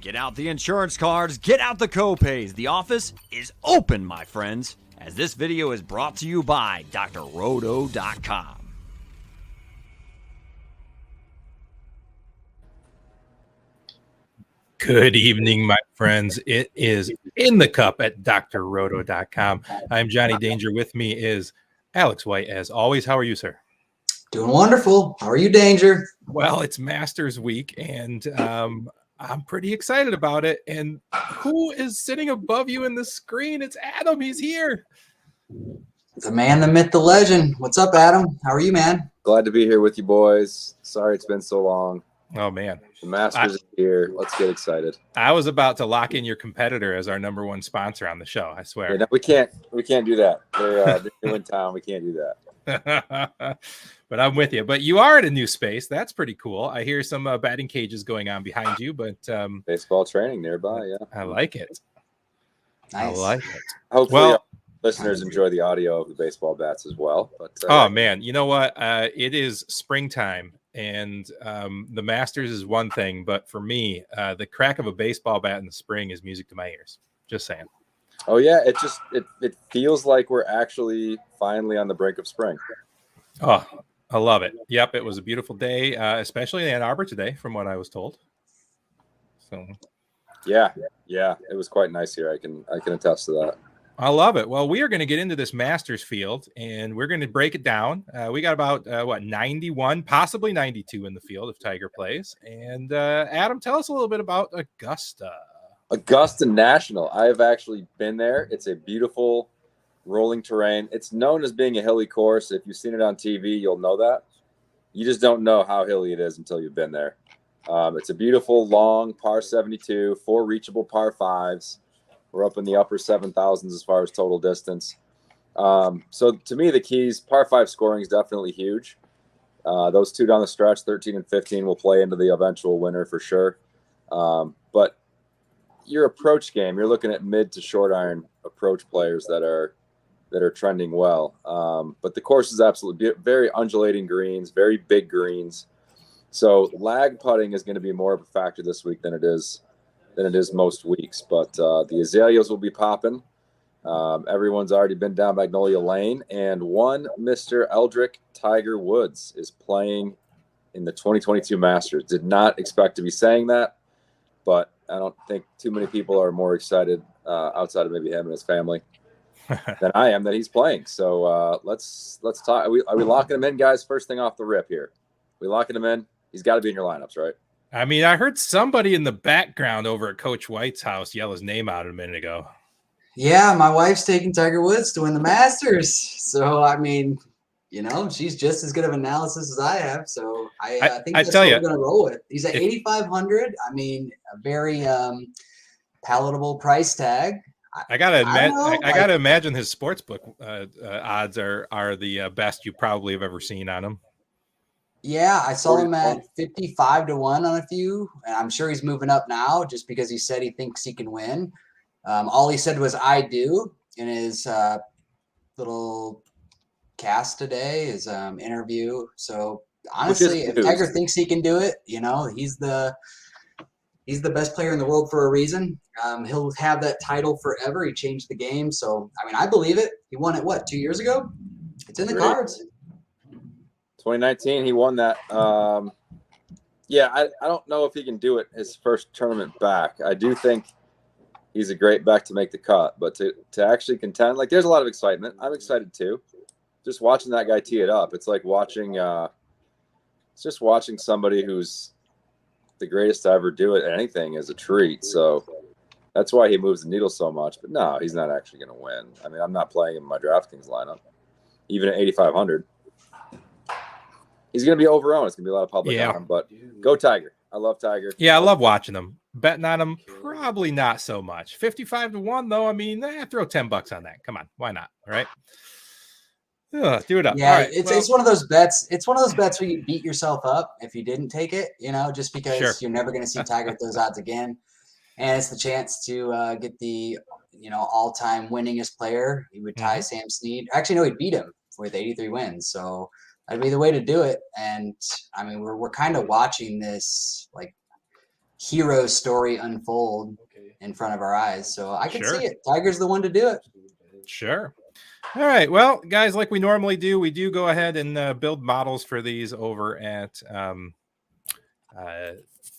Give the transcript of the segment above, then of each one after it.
Get out the insurance cards, get out the copays. The office is open, my friends, as this video is brought to you by drroto.com. Good evening, my friends. It is In the Cup at drroto.com. I'm Johnny Danger. With me is Alex White, as always. How are you, sir? Doing wonderful. How are you, Danger? Well, it's Masters Week, and I'm pretty excited about it. And who is sitting above you in the screen? It's Adam. He's here. The man, the myth, the legend. What's up, Adam? How are you, man? Glad to be here with you boys. Sorry it's been so long. Oh, man. The Masters is here. Let's get excited. I was about to lock in your competitor as our #1 sponsor on the show, I swear. Yeah, no, we can't do that. They're new in town. We can't do that. But I'm with you. But you are at a new space. That's pretty cool. I hear some batting cages going on behind you, but baseball training nearby. Yeah, I like it. Nice. I like it. Hopefully, our listeners enjoy the audio of the baseball bats as well. But oh man, you know what? It is springtime, and the Masters is one thing, but for me, the crack of a baseball bat in the spring is music to my ears. Just saying. Oh yeah, it feels like we're actually finally on the brink of spring. Oh, I love it. Yep, it was a beautiful day, especially in Ann Arbor today, from what I was told. So, yeah, it was quite nice here. I can attest to that. I love it. Well, we are going to get into this Masters field, and we're going to break it down. We got about 91, possibly 92 in the field if Tiger plays. And Adam, tell us a little bit about Augusta. Augusta National. I have actually been there. It's a beautiful rolling terrain. It's known as being a hilly course. If you've seen it on TV, you'll know that. You just don't know how hilly it is until you've been there. It's a beautiful, long par 72, 4 reachable par 5s. We're up in the upper 7,000s as far as total distance. So to me, the keys, par 5 scoring is definitely huge. Those two down the stretch, 13 and 15, will play into the eventual winner for sure. But your approach game, you're looking at mid to short iron approach players that are trending well. But the course is absolutely very undulating greens, very big greens. So lag putting is going to be more of a factor this week than it is most weeks. But the azaleas will be popping. Everyone's already been down Magnolia Lane, and one Mr. Eldrick Tiger Woods is playing in the 2022 Masters. Did not expect to be saying that, but I don't think too many people are more excited outside of maybe him and his family than I am that he's playing. So let's talk. Are we locking him in, guys? First thing off the rip here, we locking him in. He's got to be in your lineups, right? I mean, I heard somebody in the background over at Coach White's house yell his name out a minute ago. Yeah, my wife's taking Tiger Woods to win the Masters. So, I mean, you know, she's just as good of analysis as I have. So, I think that's what we're going to roll with. He's at 8,500. I mean, a very palatable price tag. I gotta imagine his sportsbook odds are the best you probably have ever seen on him. Yeah, I saw him at 55 to 1 on a few, and I'm sure he's moving up now just because he said he thinks he can win. All he said was "I do" in his little cast today, his interview. So honestly, if Tiger thinks he can do it, you know, he's the best player in the world for a reason. He'll have that title forever. He changed the game. So, I mean, I believe it. He won it, 2 years ago? It's in the cards. 2019, he won that. Yeah, I don't know if he can do it his first tournament back. I do think he's a great back to make the cut. But to actually contend, like, there's a lot of excitement. I'm excited, too. Just watching that guy tee it up. It's like watching it's just watching somebody who's the greatest to ever do it. Anything is a treat. So that's why he moves the needle so much. But no, he's not actually going to win. I mean, I'm not playing him in my DraftKings lineup, even at 8,500. He's going to be overowned. It's going to be a lot of public on him. But go Tiger. I love Tiger. Yeah, I love watching him. Betting on him, probably not so much. 55 to 1, though. I mean, throw $10 on that. Come on. Why not? All right. Do it up. Yeah, right, it's one of those bets. It's one of those bets where you beat yourself up if you didn't take it, you know, just because you're never going to see Tiger at those odds again. And it's the chance to get the, all-time winningest player. He would tie Sam Snead. Actually, no, he'd beat him with 83 wins. So that'd be the way to do it. And I mean, we're kind of watching this like hero story unfold in front of our eyes. So I can see it. Tiger's the one to do it. Sure. All right. Well, guys, like we normally do, we do go ahead and build models for these over at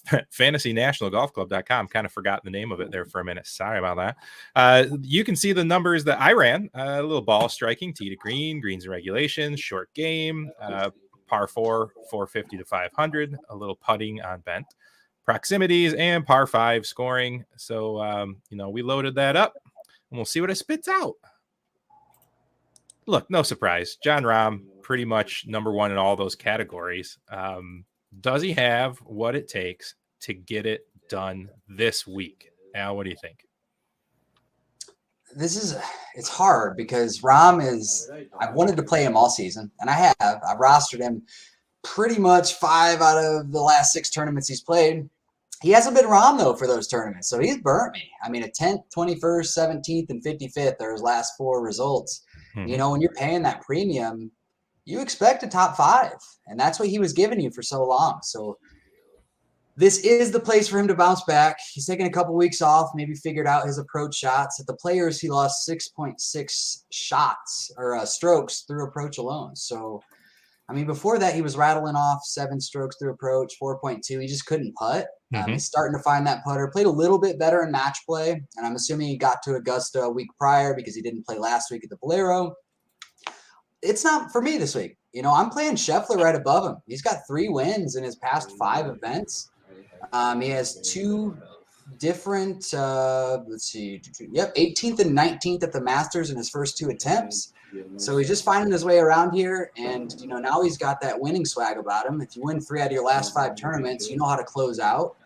FantasyNationalGolfClub.com. Kind of forgot the name of it there for a minute. Sorry about that. You can see the numbers that I ran. A little ball striking, tee to green, greens and regulations, short game, par 4, 450 to 500, a little putting on bent, proximities, and par 5 scoring. So, we loaded that up, and we'll see what it spits out. Look, no surprise. Jon Rahm, pretty much number one in all those categories. Does he have what it takes to get it done this week? Al, what do you think? It's hard because I've wanted to play him all season, and I've rostered him pretty much 5 out of the last 6 tournaments he's played. He hasn't been Rahm, though, for those tournaments, so he's burnt me. I mean, a 10th, 21st, 17th, and 55th are his last 4 results. Mm-hmm. When you're paying that premium, you expect a top 5, and that's what he was giving you for so long. So this is the place for him to bounce back. He's taken a couple weeks off, maybe figured out his approach shots. At the Players, he lost 6.6 shots or strokes through approach alone. So, I mean, before that, he was rattling off 7 strokes through approach, 4.2. He just couldn't putt. He's starting to find that putter. Played a little bit better in match play, and I'm assuming he got to Augusta a week prior because he didn't play last week at the Valero. It's not for me this week. I'm playing Scheffler right above him. He's got 3 wins in his past 5 events. He has 2 different, 18th and 19th at the Masters in his first 2 attempts. So he's just finding his way around here. And, now he's got that winning swag about him. If you win 3 out of your last 5 tournaments, you know how to close out.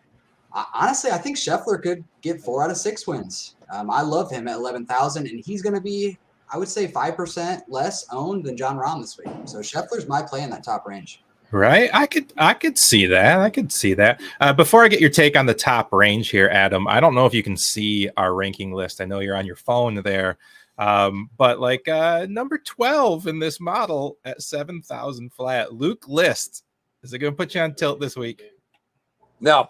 Honestly, I think Scheffler could get 4 out of 6 wins. I love him at 11,000, and he's going to be, I would say, 5% less owned than Jon Rahm this week. So Scheffler's my play in that top range. Right. I could see that. Before I get your take on the top range here, Adam, I don't know if you can see our ranking list. I know you're on your phone there. But number 12 in this model at 7,000 flat, Luke List. Is it going to put you on tilt this week? No,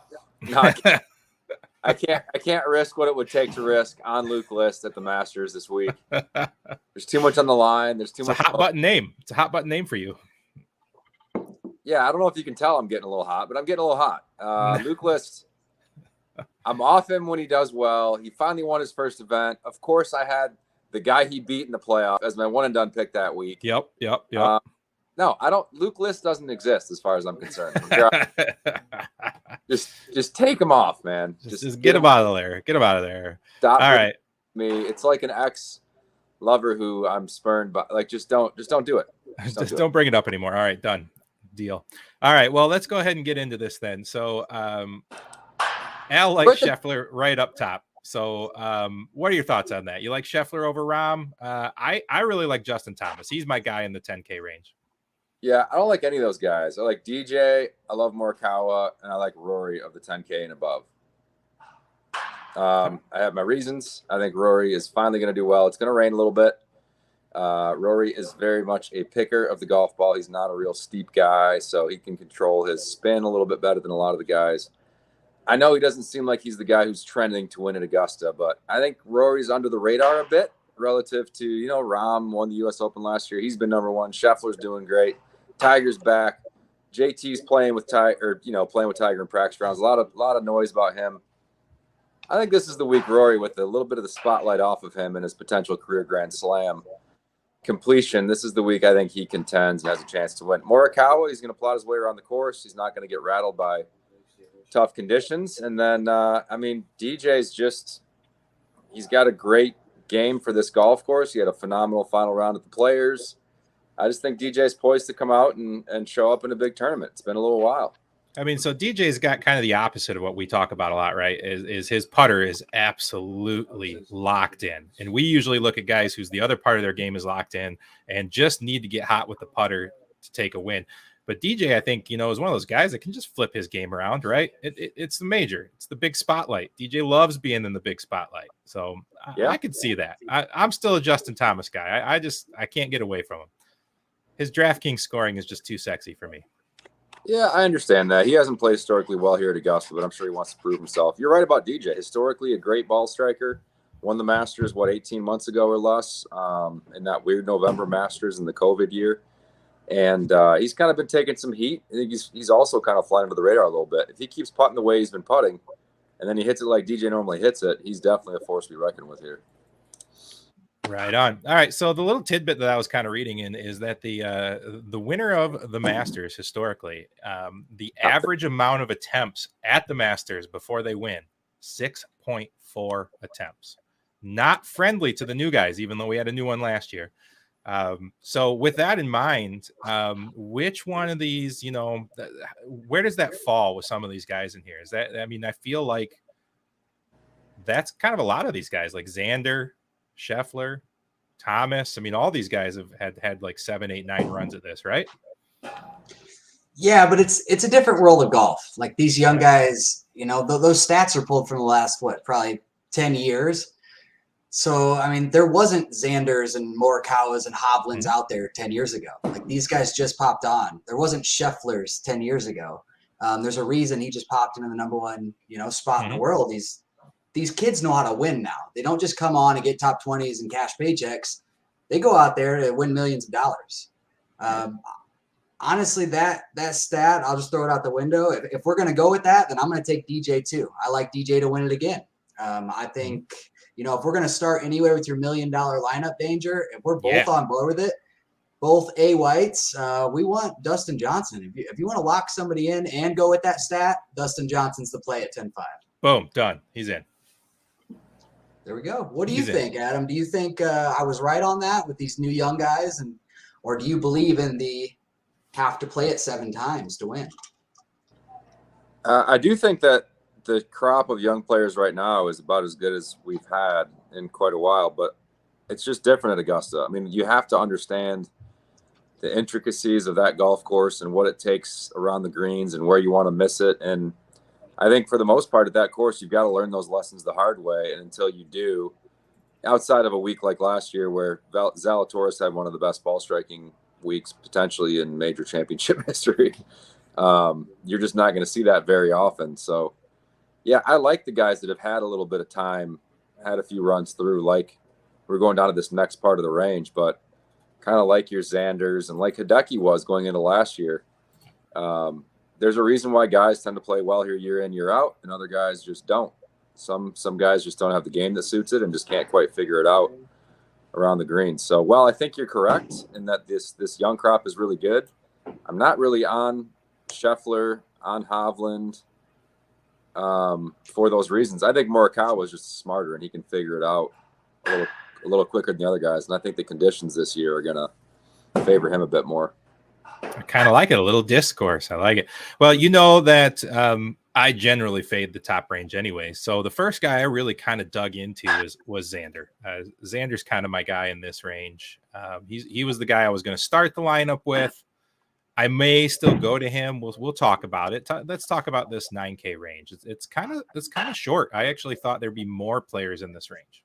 I can't risk what it would take to risk on Luke List at the Masters this week. There's too much on the line. There's too much. It's a hot button name. It's a hot button name for you. Yeah, I don't know if you can tell I'm getting a little hot, but I'm getting a little hot. Luke List, I'm off him when he does well. He finally won his first event. Of course, I had the guy he beat in the playoff as my one and done pick that week. Yep. No, I don't. Luke List doesn't exist as far as I'm concerned. Just take him off, man. Just get him out of there. Get him out of there. Stop. All right. Me, it's like an ex-lover who I'm spurned by. Just don't do it. Just don't bring it up anymore. All right, done. Deal. All right. Well, let's go ahead and get into this then. So, Al likes Scheffler right up top. So, what are your thoughts on that? You like Scheffler over Rahm? I really like Justin Thomas. He's my guy in the 10K range. Yeah, I don't like any of those guys. I like DJ. I love Morikawa, and I like Rory of the 10K and above. I have my reasons. I think Rory is finally going to do well. It's going to rain a little bit. Rory is very much a picker of the golf ball. He's not a real steep guy, so he can control his spin a little bit better than a lot of the guys. I know he doesn't seem like he's the guy who's trending to win at Augusta, but I think Rory's under the radar a bit relative to, Rahm won the U.S. Open last year. He's been number 1. Scheffler's doing great. Tiger's back. JT's playing with Tiger in practice rounds. A lot of noise about him. I think this is the week Rory, with a little bit of the spotlight off of him and his potential career Grand Slam completion. This is the week I think he contends and has a chance to win. Morikawa, he's going to plot his way around the course. He's not going to get rattled by tough conditions. And then, DJ's he's got a great game for this golf course. He had a phenomenal final round at the Players. I just think DJ's poised to come out and show up in a big tournament. It's been a little while. I mean, so DJ's got kind of the opposite of what we talk about a lot, right? Is his putter is absolutely locked in. And we usually look at guys whose the other part of their game is locked in and just need to get hot with the putter to take a win. But DJ, I think, is one of those guys that can just flip his game around, right? It's the major. It's the big spotlight. DJ loves being in the big spotlight. So yeah. I could see that. I'm still a Justin Thomas guy. I can't get away from him. His DraftKings scoring is just too sexy for me. Yeah, I understand that. He hasn't played historically well here at Augusta, but I'm sure he wants to prove himself. You're right about DJ. Historically, a great ball striker. Won the Masters, 18 months ago or less, in that weird November Masters in the COVID year. And he's kind of been taking some heat. I think he's also kind of flying under the radar a little bit. If he keeps putting the way he's been putting, and then he hits it like DJ normally hits it, he's definitely a force to be reckoned with here. Right on. All right. So the little tidbit that I was kind of reading in is that the winner of the Masters historically, the average amount of attempts at the Masters before they win, 6.4 attempts. Not friendly to the new guys, even though we had a new one last year. So with that in mind, which one of these, where does that fall with some of these guys in here? Is that, I mean, I feel like that's kind of a lot of these guys, like Xander, Scheffler, Thomas. I mean, all these guys have had like 7, 8, 9 runs at this, right? Yeah, but it's a different world of golf. Like these young guys, those stats are pulled from the last, probably 10 years. So, I mean, there wasn't Xanders and Morikawas and Hovlands out there 10 years ago. Like these guys just popped on. There wasn't Schefflers 10 years ago. There's a reason he just popped into the number one, spot in the world. These kids know how to win now. They don't just come on and get top 20s and cash paychecks. They go out there to win millions of dollars. Honestly, that stat, I'll just throw it out the window. If we're going to go with that, then I'm going to take DJ too. I like DJ to win it again. I think, if we're going to start anywhere with your $1 million lineup danger, if we're both on board with it, both A whites, we want Dustin Johnson. If you want to lock somebody in and go with that stat, Dustin Johnson's the play at 10-5. Boom, done. He's in. There we go. What do you think, Adam? Do you think I was right on that with these new young guys, or do you believe in the have to play it 7 times to win? I do think that the crop of young players right now is about as good as we've had in quite a while, but it's just different at Augusta. I mean, you have to understand the intricacies of that golf course and what it takes around the greens and where you want to miss it. And I think for the most part at that course, you've got to learn those lessons the hard way. And until you do, outside of a week like last year where Zalatoris had one of the best ball striking weeks potentially in major championship history, you're just not going to see that very often. So, yeah, I like the guys that have had a little bit of time, had a few runs through, like we're going down to this next part of the range, but kind of like your Xanders and like Hideki was going into last year. There's a reason why guys tend to play well here year in, year out, and other guys just don't. Some guys just don't have the game that suits it and just can't quite figure it out around the greens. So, well, I think you're correct in that this young crop is really good. I'm not really on Scheffler, on Hovland, for those reasons. I think Morikawa is just smarter and he can figure it out a little quicker than the other guys. And I think the conditions this year are going to favor him a bit more. I kind of like it. A little discourse. I like it. Well, you know that I generally fade the top range anyway. So the first guy I really kind of dug into was Xander. Xander's kind of my guy in this range. He was the guy I was going to start the lineup with. I may still go to him. We'll talk about it. Let's talk about this 9K range. It's kind of short. I actually thought there'd be more players in this range.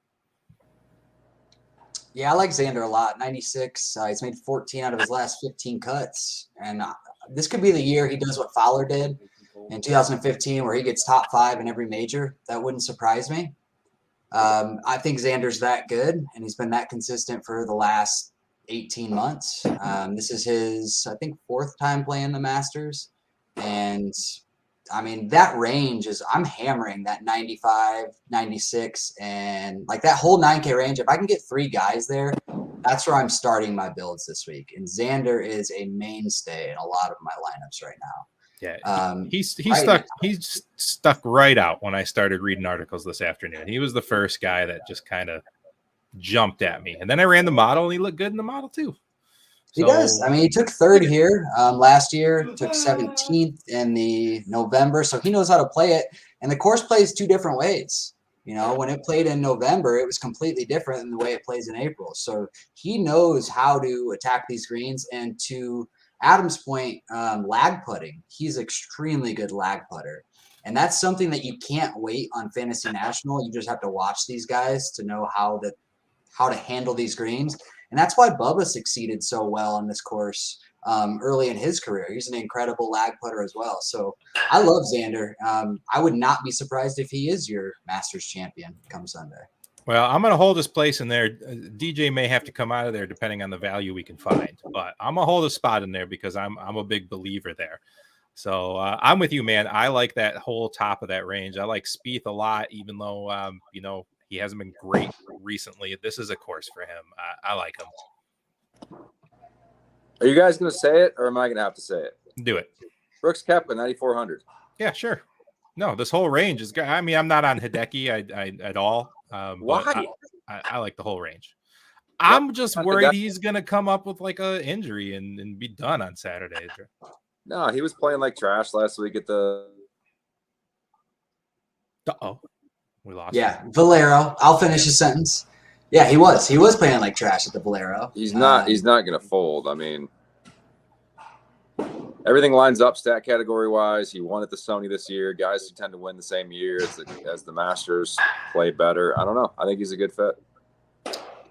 Yeah, I like Xander a lot. 96. He's made 14 out of his last 15 cuts. And this could be the year he does what Fowler did in 2015, where he gets top 5 in every major. That wouldn't surprise me. I think Xander's that good, and he's been that consistent for the last 18 months. This is his, I think, 4th time playing the Masters. And I mean, that range is, I'm hammering that 95, 96, and like that whole 9K range. If I can get 3 guys there, that's where I'm starting my builds this week. And Xander is a mainstay in a lot of my lineups right now. Yeah, he's stuck right out when I started reading articles this afternoon. He was the first guy that just kind of jumped at me. And then I ran the model, and he looked good in the model too. He does. I mean, he took 3rd here last year, took 17th in the November, so he knows how to play it. And the course plays 2 different ways. You know, when it played in November, it was completely different than the way it plays in April. So he knows how to attack these greens. And to Adam's point, lag putting, he's extremely good lag putter. And that's something that you can't wait on Fantasy National. You just have to watch these guys to know how to handle these greens. And that's why Bubba succeeded so well on this course early in his career. He's an incredible lag putter as well. So I love Xander. I would not be surprised if he is your Masters champion come Sunday. Well, I'm going to hold his place in there. DJ may have to come out of there depending on the value we can find, but I'm going to hold a spot in there because I'm a big believer there. So I'm with you, man. I like that whole top of that range. I like Spieth a lot, even though, he hasn't been great recently. This is a course for him. I like him. Are you guys going to say it, or am I going to have to say it? Do it. Brooks Koepka, 9,400. Yeah, sure. No, this whole range is good. I mean, I'm not on Hideki at all. Why? I like the whole range. I'm just worried he's going to come up with like a injury and be done on Saturday. No, he was playing like trash last week at the. Uh-oh. We lost. Yeah, Valero. I'll finish his sentence. Yeah, he was. He was playing like trash at the Valero. He's not going to fold. I mean, everything lines up stat category wise. He won at the Sony this year. Guys who tend to win the same year as the Masters play better. I don't know. I think he's a good fit.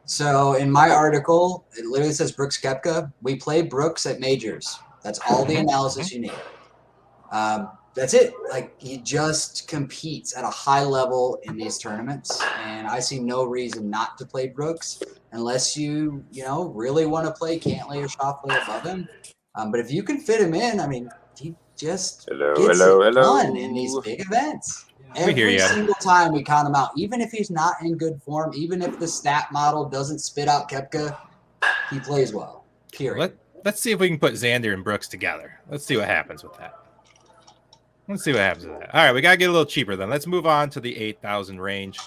So in my article, it literally says Brooks Koepka. We play Brooks at majors. That's all the analysis you need. That's it. Like, he just competes at a high level in these tournaments, and I see no reason not to play Brooks unless you really want to play Cantlay or Schauffele above him. But if you can fit him in, I mean, he just gets it done in these big events. Every single time we count him out, even if he's not in good form, even if the stat model doesn't spit out Koepka, he plays well. Period. Let's see if we can put Xander and Brooks together. Let's see what happens with that. Let's see what happens with that. All right, we got to get a little cheaper then. Let's move on to the 8,000 range.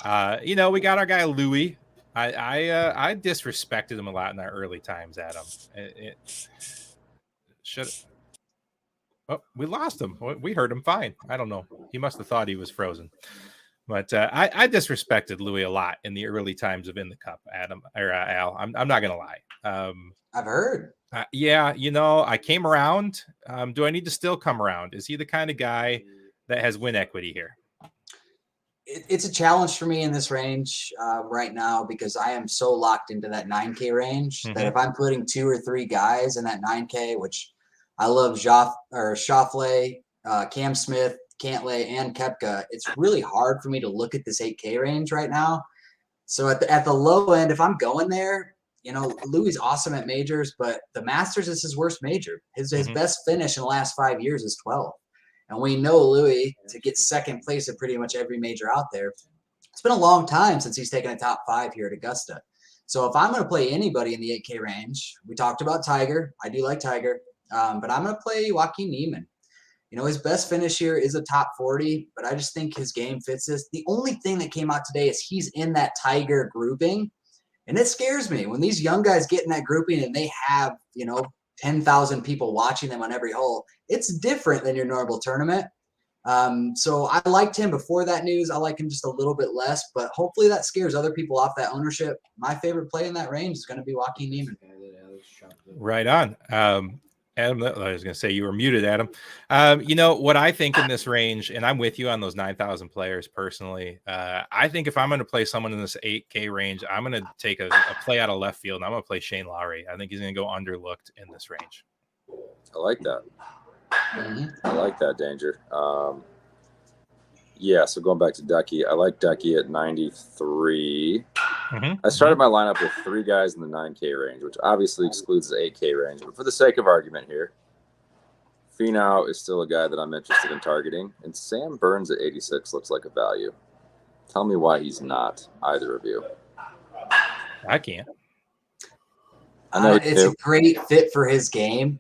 We got our guy Louis. I disrespected him a lot in our early times, Adam. We lost him. We heard him fine. I don't know. He must have thought he was frozen. But I disrespected Louis a lot in the early times of In the Cup, Adam or Al. I'm not gonna lie. I've heard. I came around. Do I need to still come around? Is he the kind of guy that has win equity here? It's a challenge for me in this range right now because I am so locked into that 9K range that if I'm putting 2 or 3 guys in that 9K, which I love Schauffele, Cam Smith, Cantlay, and Koepka, it's really hard for me to look at this 8K range right now. So at the low end, if I'm going there, Louis is awesome at majors, but the Masters is his worst major. His best finish in the last 5 years is 12. And we know Louis to get second place at pretty much every major out there. It's been a long time since he's taken a top 5 here at Augusta. So if I'm going to play anybody in the 8K range, we talked about Tiger. I do like Tiger, but I'm going to play Joaquin Niemann. His best finish here is a top 40, but I just think his game fits this. The only thing that came out today is he's in that Tiger grouping. And it scares me when these young guys get in that grouping and they have, 10,000 people watching them on every hole. It's different than your normal tournament. So I liked him before that news. I like him just a little bit less, but hopefully that scares other people off that ownership. My favorite play in that range is going to be Joaquin Niemann. Right on. Adam, I was going to say you were muted, Adam. What I think in this range, and I'm with you on those 9,000 players personally. I think if I'm going to play someone in this 8K range, I'm going to take a play out of left field, and I'm going to play Shane Lowry. I think he's going to go underlooked in this range. I like that. I like that, Danger. So going back to Ducky, I like Ducky at 93. I started my lineup with 3 guys in the 9K range, which obviously excludes the 8K range. But for the sake of argument here, Finau is still a guy that I'm interested in targeting. And Sam Burns at 86 looks like a value. Tell me why he's not, either of you. I can't. It's a great fit for his game.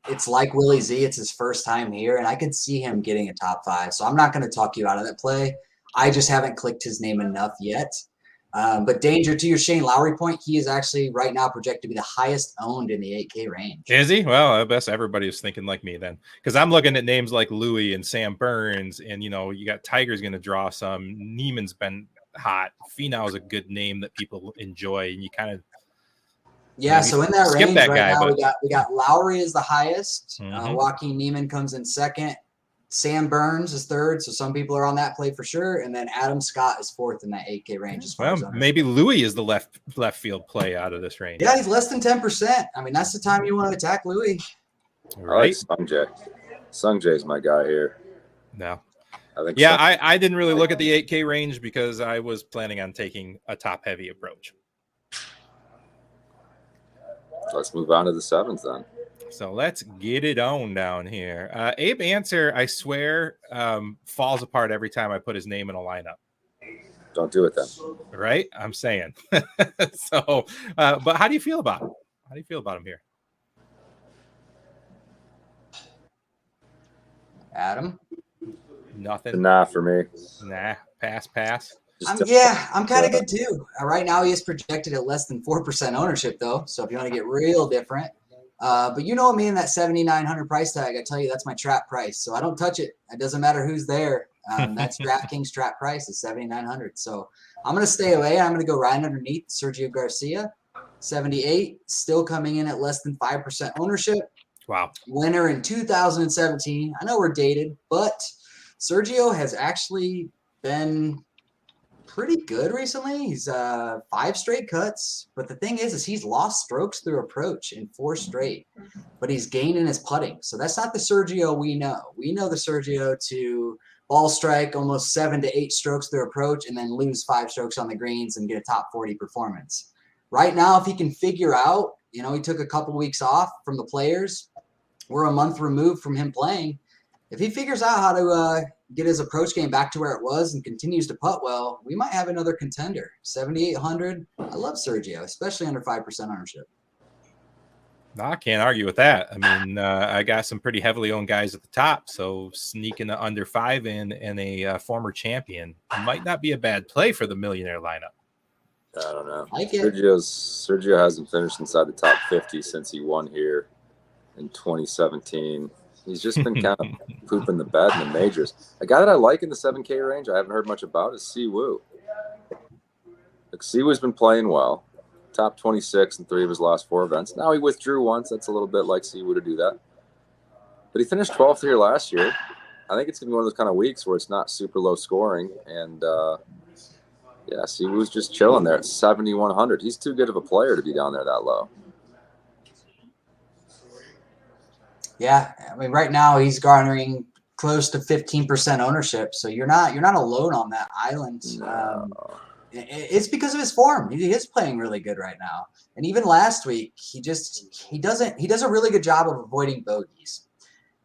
It's like Willie Z. It's his first time here, and I could see him getting a top 5. So I'm not going to talk you out of that play. I just haven't clicked his name enough yet. But Danger, to your Shane Lowry point, he is actually right now projected to be the highest owned in the 8K range. Is he? Well, I guess everybody is thinking like me then, because I'm looking at names like Louis and Sam Burns, and you got Tiger's going to draw some. Niemann's been hot. Finau is a good name that people enjoy, and you kind of so in that range that right guy, now, we got Lowry is the highest. Joaquin Niemann comes in second. Sam Burns is third, so some people are on that play for sure. And then Adam Scott is fourth in that 8K range. As far as maybe Louis is the left field play out of this range. Yeah, he's less than 10%. I mean, that's the time you want to attack Louis. Right. I like Sungjae. Sungjae's my guy here. No. I think I didn't really look at the 8K range because I was planning on taking a top-heavy approach. Let's move on to the 7s then. So let's get it on down here. Abe Answer, I swear, falls apart every time I put his name in a lineup. Don't do it then. Right? I'm saying. So, but how do you feel about him? How do you feel about him here? Adam? Nothing. Nah, for me. Nah, pass. I'm kind of good too. Right now, he is projected at less than 4% ownership, though. So if you want to get real different, but you know me in that 7,900 price tag, I tell you that's my trap price. So I don't touch it. It doesn't matter who's there. That's DraftKings trap price is 7,900. So I'm going to stay away. I'm going to go right underneath Sergio Garcia, 78, still coming in at less than 5% ownership. Wow. Winner in 2017. I know we're dated, but Sergio has actually been pretty good recently. He's 5 straight cuts, but the thing is he's lost strokes through approach in 4 straight, but he's gained in his putting. So that's not the Sergio we know. We know the Sergio to ball strike almost 7 to 8 strokes through approach and then lose 5 strokes on the greens and get a top 40 performance. Right now, if he can figure out, he took a couple weeks off from the players. We're a month removed from him playing. If he figures out how to get his approach game back to where it was and continues to putt well, we might have another contender. 7,800. I love Sergio, especially under 5% ownership. No, I can't argue with that. I mean, I got some pretty heavily owned guys at the top, so sneaking the under 5 in and a former champion might not be a bad play for the millionaire lineup. I don't know. Like it. Sergio hasn't finished inside the top 50 since he won here in 2017. He's just been kind of pooping the bed in the majors. A guy that I like in the 7K range, I haven't heard much about, is Siwoo. Siwoo's been playing well. Top 26 in 3 of his last 4 events. Now he withdrew once. That's a little bit like Siwoo to do that. But he finished 12th here last year. I think it's going to be one of those kind of weeks where it's not super low scoring. And, Siwoo's just chilling there at 7,100. He's too good of a player to be down there that low. Yeah, I mean, right now he's garnering close to 15% ownership, so you're not alone on that island. No. It's because of his form. He is playing really good right now, and even last week he does a really good job of avoiding bogeys.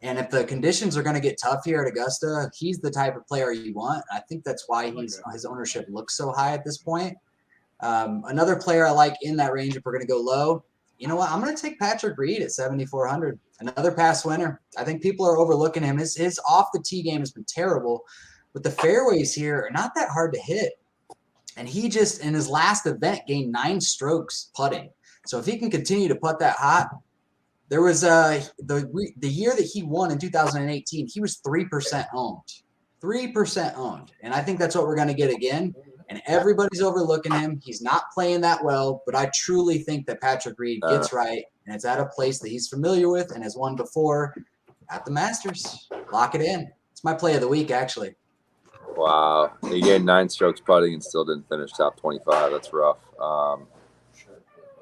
And if the conditions are going to get tough here at Augusta, he's the type of player you want. I think that's why his ownership looks so high at this point. Another player I like in that range, if we're going to go low, you know what? I'm going to take Patrick Reid at 7,400. Another past winner. I think people are overlooking him. His off the tee game has been terrible, but the fairways here are not that hard to hit. And he just, in his last event, gained 9 strokes putting. So if he can continue to putt that hot, there was the year that he won in 2018, he was 3% owned. 3% owned. And I think that's what we're going to get again. And everybody's overlooking him. He's not playing that well, but I truly think that Patrick Reid gets right, and it's at a place that he's familiar with and has won before at the Masters. Lock it in. It's my play of the week, actually. Wow. He gained 9 strokes putting and still didn't finish top 25. That's rough.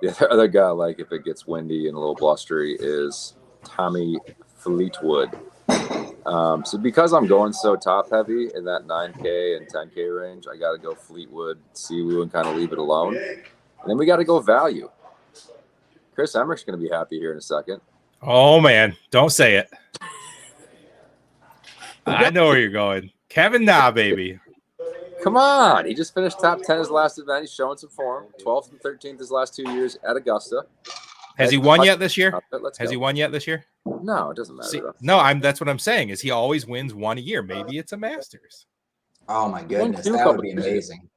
The other guy, like if it gets windy and a little blustery, is Tommy Fleetwood. So because I'm going so top heavy in that 9K and 10K range, I got to go Fleetwood, Siwoo, and kind of leave it alone. And then we got to go value. Chris Emmerich's going to be happy here in a second. Oh, man. Don't say it. I know where you're going. Kevin Na, baby. Come on. He just finished top 10 his last event. He's showing some form. 12th and 13th his last 2 years at Augusta. Has he won yet this year? Has he won yet this year? No, it doesn't matter. See, that's what I'm saying is he always wins 1 a year. Maybe it's a Masters. Oh my goodness, that would be amazing.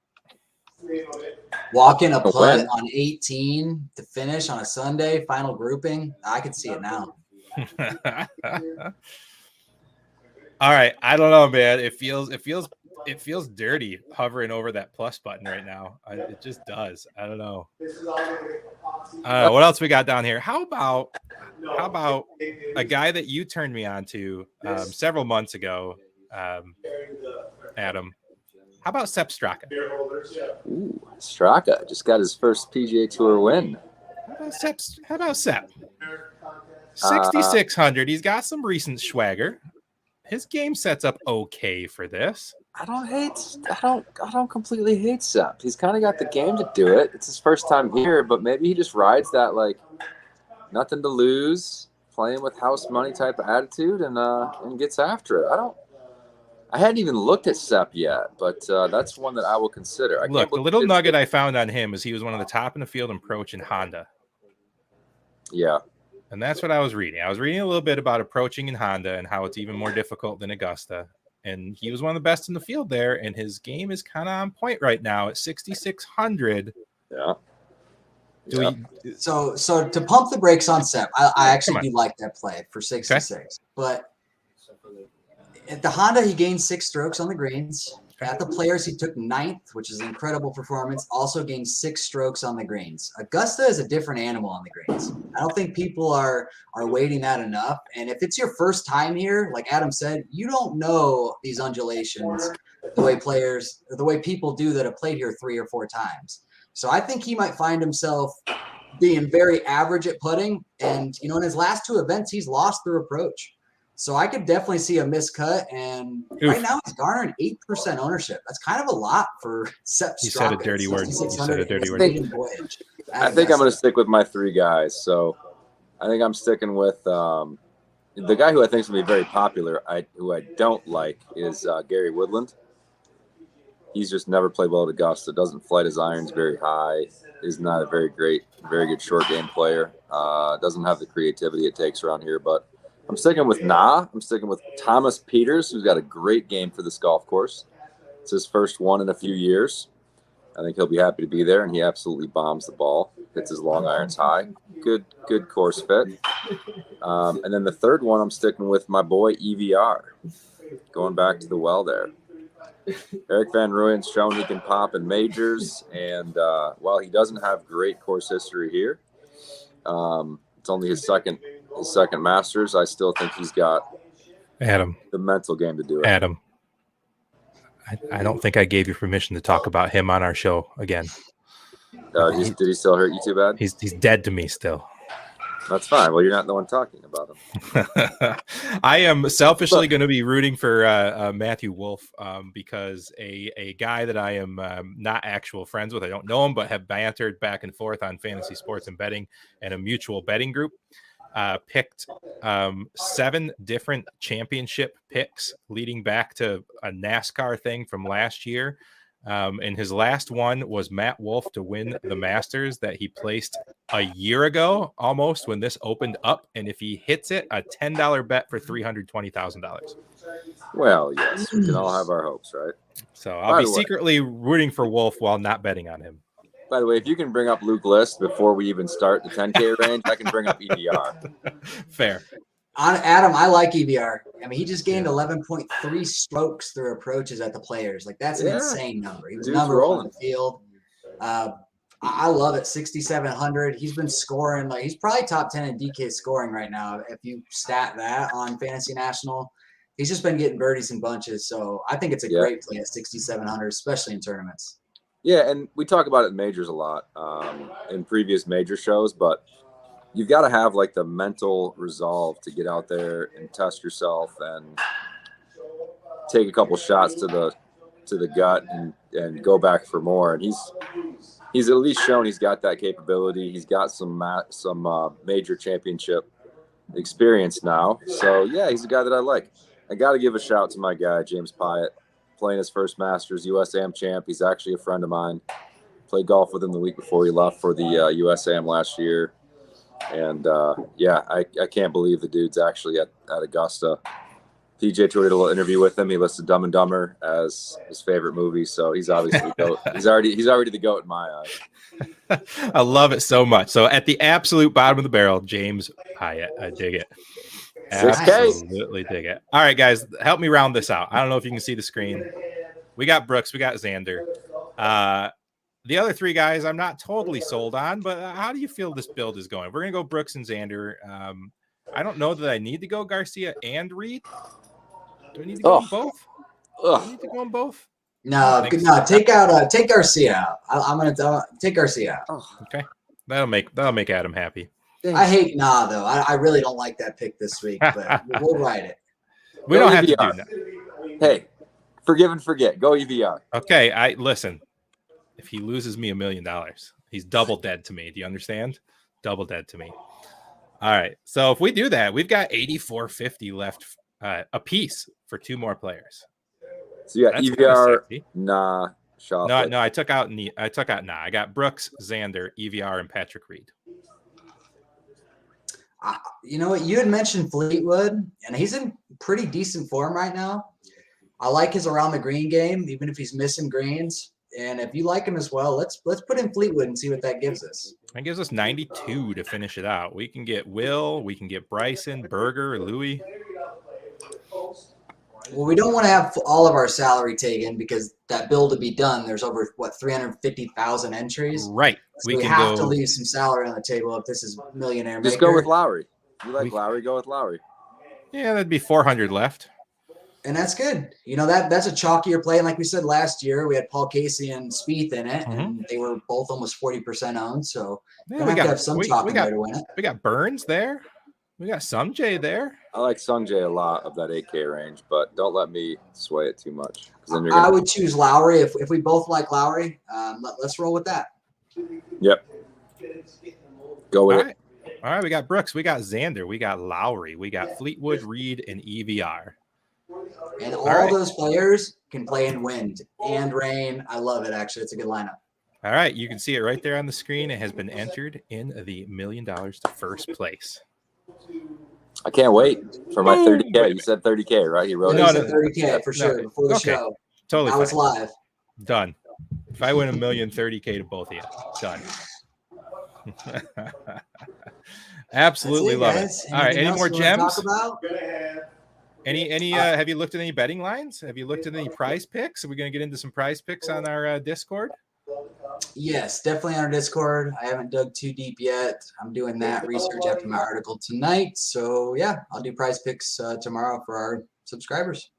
Walk in a putt on 18 to finish on a Sunday, final grouping. I could see it now. All right, I don't know, man. It feels it feels dirty hovering over that plus button right now. It just does. I don't know. What else we got down here? How about a guy that you turned me on to several months ago, Adam? How about Sepp Straka? Ooh, Straka just got his first PGA Tour win. How about Sepp? 6,600. He's got some recent swagger. His game sets up okay for this. I don't completely hate Sepp. He's kind of got the game to do it. It's his first time here, but maybe he just rides that like nothing to lose, playing with house money type of attitude, and gets after it. I hadn't even looked at Sepp yet, but that's one that I will consider. Look, the little nugget I found on him is he was one of the top in the field in approach in Honda. Yeah. And that's what I was reading. I was reading a little bit about approaching in Honda and how it's even more difficult than Augusta. And he was one of the best in the field there, and his game is kind of on point right now at 6,600. Yeah. So to pump the brakes on Sepp, I actually do like that play for 66. Okay. But at the Honda, he gained 6 strokes on the greens. At the Players, he took 9th, which is an incredible performance. Also gained 6 strokes on the greens. Augusta is a different animal on the greens. I don't think people are weighting that enough. And if it's your first time here, like Adam said, you don't know these undulations the way people do that have played here 3 or 4 times. So I think he might find himself being very average at putting. And, in his last 2 events, he's lost through approach. So I could definitely see a miscut, and right now he's garnering 8% ownership. That's kind of a lot for Sepp Straka. You said a dirty word. I think I'm going to stick with my 3 guys. So I think I'm sticking with the guy who I think is going to be very popular, who I don't like, is Gary Woodland. He's just never played well at Augusta, doesn't flight his irons very high, is not a very good short game player, doesn't have the creativity it takes around here, but I'm sticking with I'm sticking with Thomas Peters, who's got a great game for this golf course. It's his first one in a few years. I think he'll be happy to be there, and he absolutely bombs the ball, hits his long irons high. Good course fit. And then the third one, I'm sticking with my boy EVR, going back to the well there. Eric Van Rooyen's shown he can pop in majors, and while he doesn't have great course history here, it's only his second Masters. I still think he's got the mental game to do it. Adam, I don't think I gave you permission to talk about him on our show again. Did he still hurt you too bad? He's dead to me still. That's fine. Well, you're not the one talking about him. I am selfishly going to be rooting for Matthew Wolff because a guy that I am not actual friends with, I don't know him, but have bantered back and forth on fantasy sports and betting and a mutual betting group, picked 7 different championship picks leading back to a NASCAR thing from last year. And his last one was Matt Wolff to win the Masters that he placed a year ago, almost, when this opened up. And if he hits it, a $10 bet for $320,000. Well, yes, we can all have our hopes, right? So I'll be secretly rooting for Wolff while not betting on him. By the way, if you can bring up Luke List before we even start the 10K range, I can bring up EVR. Fair. Adam, I like EVR. I mean, he just gained 11.3 strokes through approaches at the Players. Like, that's an insane number. He was number 1 in the field. I love it. 6,700. He's been scoring. Like, he's probably top 10 in DK scoring right now. If you stat that on Fantasy National, he's just been getting birdies in bunches. So I think it's a great play at 6,700, especially in tournaments. Yeah, and we talk about it in majors a lot in previous major shows, but you've got to have like the mental resolve to get out there and test yourself and take a couple shots to the gut and go back for more. And he's at least shown he's got that capability. He's got some major championship experience now. So yeah, he's a guy that I like. I got to give a shout to my guy James Piatt, playing his first Masters, USAM champ. He's actually a friend of mine. Played golf with him the week before he left for the USAM last year. And I can't believe the dude's actually at Augusta. PJ Tour did a little interview with him. He listed Dumb and Dumber as his favorite movie, so he's obviously the GOAT. He's already the GOAT in my eyes. I love it so much. So at the absolute bottom of the barrel, James Piatt. I dig it. 6K. Absolutely dig it. All right, guys, help me round this out. I don't know if you can see the screen. We got Brooks. We got Xander. The other three guys I'm not totally sold on, but how do you feel this build is going? We're going to go Brooks and Xander. I don't know that I need to go Garcia and Reid. Do I need to go on both? Do I need to go on both? No, take Garcia out. I'm gonna take Garcia out. Okay, that'll make Adam happy. I hate though. I really don't like that pick this week, but we'll ride it. We don't have to do that. Hey, forgive and forget. Go EVR. Okay, listen. If he loses me $1 million, he's double dead to me. Do you understand? Double dead to me. All right. So if we do that, we've got 84.50 left a piece for 2 more players. So you got EVR, Shaw. No, I took out I got Brooks, Xander, EVR, and Patrick Reid. You know what? You had mentioned Fleetwood, and he's in pretty decent form right now. I like his around the green game, even if he's missing greens. And if you like him as well, let's put in Fleetwood and see what that gives us. That gives us 92 to finish it out. We can get Will, we can get Bryson, Berger, Louis. Well, we don't want to have all of our salary taken because that bill to be done, there's over 350,000 entries. Right. So we have to leave some salary on the table if this is millionaire maker. Just go with Lowry. You like Lowry? Go with Lowry. Yeah, that'd be 400 left. And that's good. You know, that's a chalkier play. And like we said last year, we had Paul Casey and Spieth in it, and they were both almost 40% owned. So we have some chalk in there to win it. We got Burns there. We got Sungjae there. I like Sungjae a lot of that 8K range, but don't let me sway it too much. Then I would choose Lowry. If we both like Lowry, let's roll with that. Yep. Go with it. All right, we got Brooks. We got Xander. We got Lowry. We got Fleetwood, Reid, and EVR. And all those players can play in wind and rain. I love it, actually. It's a good lineup. All right, you can see it right there on the screen. It has been entered in the $1 million to first place. I can't wait for my 30K. You said 30K, right? You wrote it. No, 30K for sure before the show. Totally. I was live. Done. If I win $1 million, 30K to both of you. Done. Absolutely love it. All right, any more gems? Any have you looked at any betting lines? Have you looked at any prize picks? Are we going to get into some prize picks on our Discord? Yes, definitely on our Discord. I haven't dug too deep yet. I'm doing that research after my article tonight. So yeah, I'll do prize picks tomorrow for our subscribers.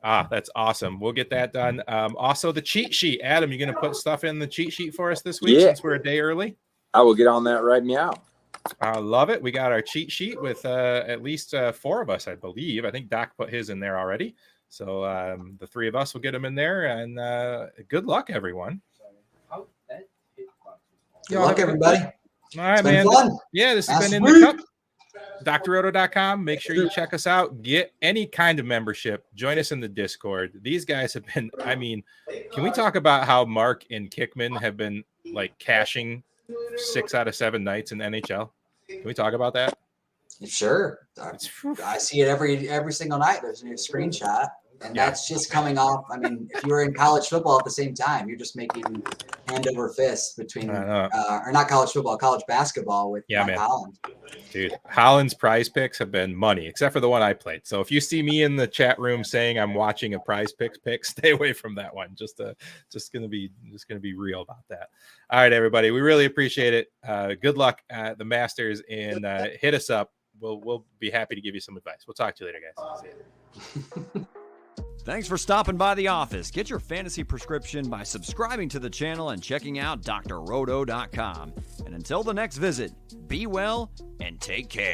That's awesome. We'll get that done. Also the cheat sheet. Adam, you going to put stuff in the cheat sheet for us this week since we're a day early? I will get on that right meow. I love it. We got our cheat sheet with at least 4 of us, I believe. I think Doc put his in there already. So the 3 of us will get them in there. And good luck, everyone. Good luck, everybody. All right, man. This has been In the Cup. DrRoto.com. Make sure you check us out. Get any kind of membership. Join us in the Discord. These guys have been, can we talk about how Mark and Kickman have been like cashing 6 out of 7 nights in the NHL? Can we talk about that? Sure. I see it every single night. There's a new screenshot. And that's just coming off. If you were in college football at the same time, you're just making hand over fist between, or not college football, college basketball with Holland. Dude, Holland's prize picks have been money, except for the one I played. So if you see me in the chat room saying I'm watching a prize picks pick, stay away from that one. Just gonna be real about that. All right, everybody, we really appreciate it. Good luck at the Masters, and hit us up. We'll be happy to give you some advice. We'll talk to you later, guys. See you. Thanks for stopping by the office. Get your fantasy prescription by subscribing to the channel and checking out drroto.com. And until the next visit, be well and take care.